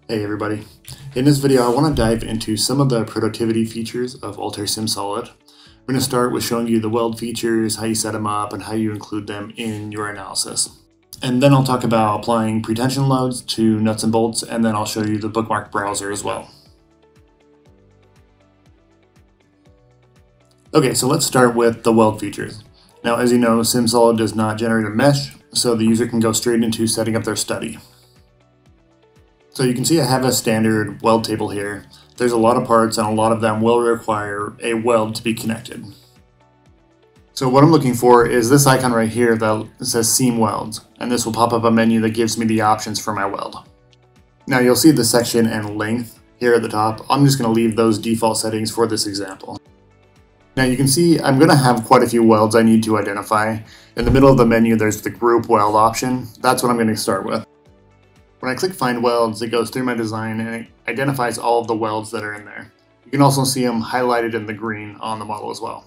Hey everybody. In this video I want to dive into some of the productivity features of Altair SimSolid. I'm going to start with showing you the weld features, how you set them up, and how you include them in your analysis. And then I'll talk about applying pretension loads to nuts and bolts, and then I'll show you the Bookmark Browser as well. Okay, so let's start with the weld features. Now, as you know, SimSolid does not generate a mesh, so the user can go straight into setting up their study. So you can see I have a standard weld table here. There's a lot of parts and a lot of them will require a weld to be connected. So what I'm looking for is this icon right here that says Seam Welds, and this will pop up a menu that gives me the options for my weld. Now you'll see the section and length here at the top. I'm just going to leave those default settings for this example. Now you can see I'm going to have quite a few welds I need to identify. In the middle of the menu there's the group weld option. That's what I'm going to start with. When I click Find Welds, it goes through my design and it identifies all of the welds that are in there. You can also see them highlighted in the green on the model as well.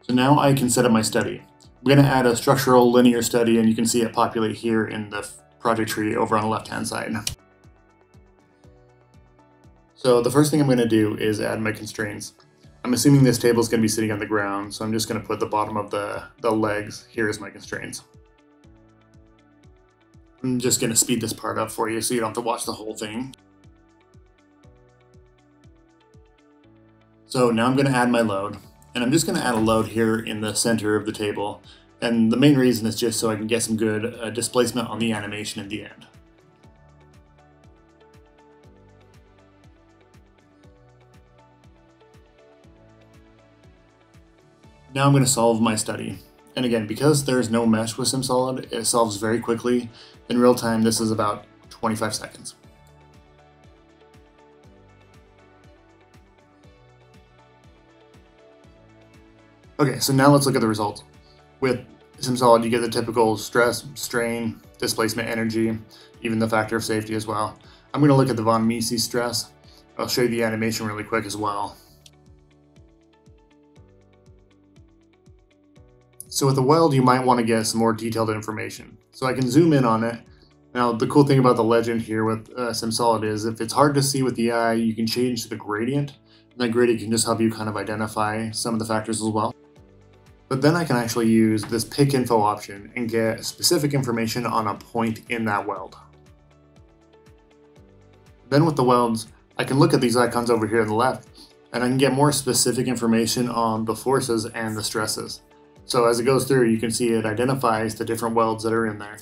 So now I can set up my study. I'm going to add a structural linear study, and you can see it populate here in the project tree over on the left-hand side. So the first thing I'm going to do is add my constraints. I'm assuming this table is going to be sitting on the ground, so I'm just going to put the bottom of the legs here as my constraints. I'm just going to speed this part up for you so you don't have to watch the whole thing. So now I'm going to add my load, and I'm just going to add a load here in the center of the table, and the main reason is just so I can get some good displacement on the animation at the end. Now I'm going to solve my study. And again, because there's no mesh with SimSolid, it solves very quickly. In real time, this is about 25 seconds. Okay, so now let's look at the results. With SimSolid, you get the typical stress, strain, displacement, energy, even the factor of safety as well. I'm going to look at the von Mises stress. I'll show you the animation really quick as well. So with a weld, you might want to get some more detailed information. So I can zoom in on it. Now, the cool thing about the legend here with SimSolid is if it's hard to see with the eye, you can change the gradient. And that gradient can just help you kind of identify some of the factors as well. But then I can actually use this pick info option and get specific information on a point in that weld. Then with the welds, I can look at these icons over here on the left, and I can get more specific information on the forces and the stresses. So as it goes through, you can see it identifies the different welds that are in there.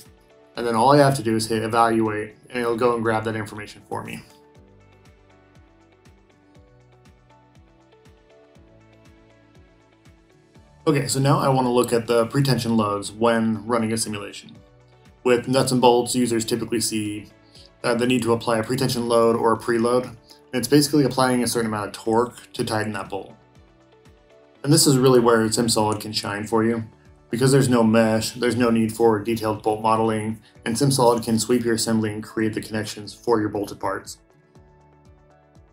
And then all I have to do is hit evaluate, and it'll go and grab that information for me. Okay, so now I want to look at the pretension loads when running a simulation. With nuts and bolts, users typically see the need to apply a pretension load or a preload. And it's basically applying a certain amount of torque to tighten that bolt. And this is really where SimSolid can shine for you. Because there's no mesh, there's no need for detailed bolt modeling, and SimSolid can sweep your assembly and create the connections for your bolted parts.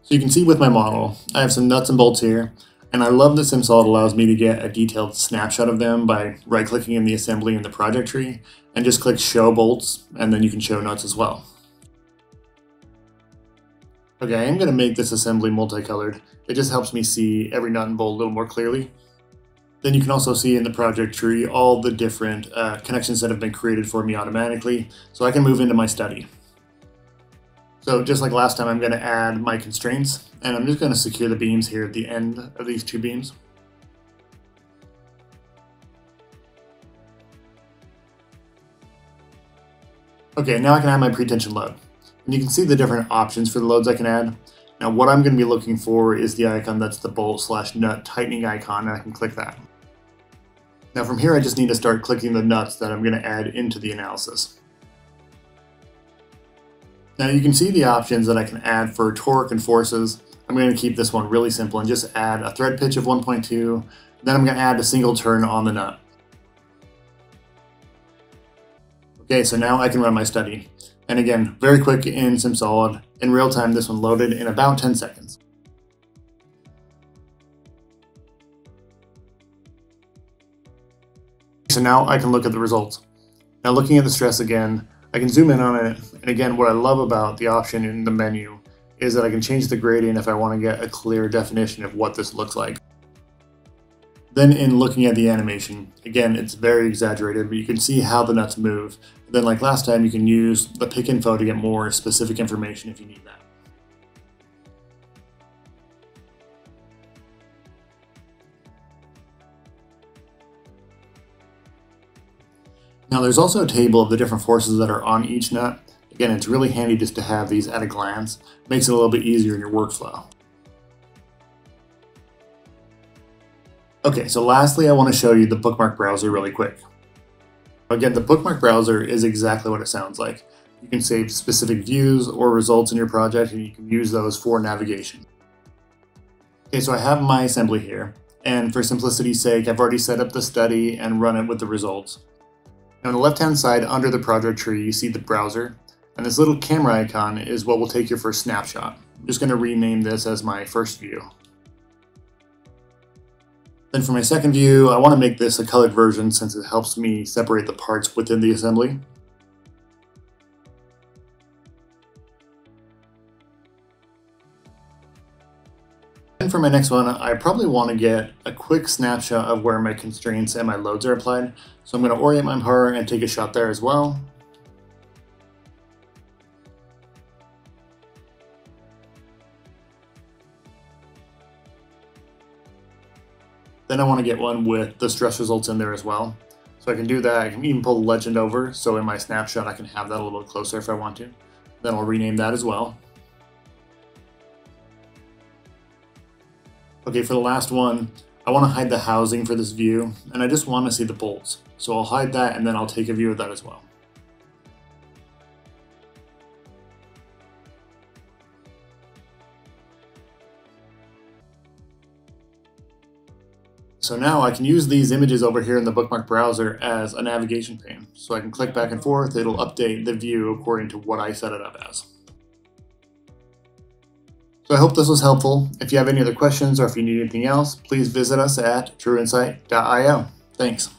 So you can see with my model, I have some nuts and bolts here, and I love that SimSolid allows me to get a detailed snapshot of them by right-clicking in the assembly in the project tree, and just click Show Bolts, and then you can show nuts as well. Okay, I am going to make this assembly multicolored. It just helps me see every nut and bolt a little more clearly. Then you can also see in the project tree all the different connections that have been created for me automatically, so I can move into my study. So just like last time, I'm going to add my constraints, and I'm just going to secure the beams here at the end of these two beams. Okay, now I can add my pretension load. And you can see the different options for the loads I can add. Now what I'm going to be looking for is the icon that's the bolt/nut tightening icon, and I can click that. Now from here I just need to start clicking the nuts that I'm going to add into the analysis. Now you can see the options that I can add for torque and forces. I'm going to keep this one really simple and just add a thread pitch of 1.2. Then I'm going to add a single turn on the nut. Okay, so now I can run my study. And again, very quick in SimSolid. In real time, this one loaded in about 10 seconds. So now I can look at the results. Now looking at the stress again, I can zoom in on it, and again, what I love about the option in the menu is that I can change the gradient if I want to get a clear definition of what this looks like. Then in looking at the animation, again, it's very exaggerated, but you can see how the nuts move. Then like last time, you can use the pick info to get more specific information if you need that. Now there's also a table of the different forces that are on each nut. Again, it's really handy just to have these at a glance. It makes it a little bit easier in your workflow. Okay, so lastly, I want to show you the Bookmark Browser really quick. Again, the Bookmark Browser is exactly what it sounds like. You can save specific views or results in your project, and you can use those for navigation. Okay, so I have my assembly here, and for simplicity's sake, I've already set up the study and run it with the results. Now on the left-hand side, under the project tree, you see the browser, and this little camera icon is what will take your first snapshot. I'm just going to rename this as my first view. Then for my second view, I want to make this a colored version since it helps me separate the parts within the assembly. And for my next one, I probably want to get a quick snapshot of where my constraints and my loads are applied. So I'm going to orient my part and take a shot there as well. Then I want to get one with the stress results in there as well. So I can do that. I can even pull the legend over, so in my snapshot I can have that a little bit closer if I want to. Then I'll rename that as well. Okay, for the last one, I want to hide the housing for this view, and I just want to see the bolts. So I'll hide that, and then I'll take a view of that as well. So now I can use these images over here in the Bookmark Browser as a navigation pane. So I can click back and forth, it'll update the view according to what I set it up as. So I hope this was helpful. If you have any other questions or if you need anything else, please visit us at trueinsight.io. Thanks.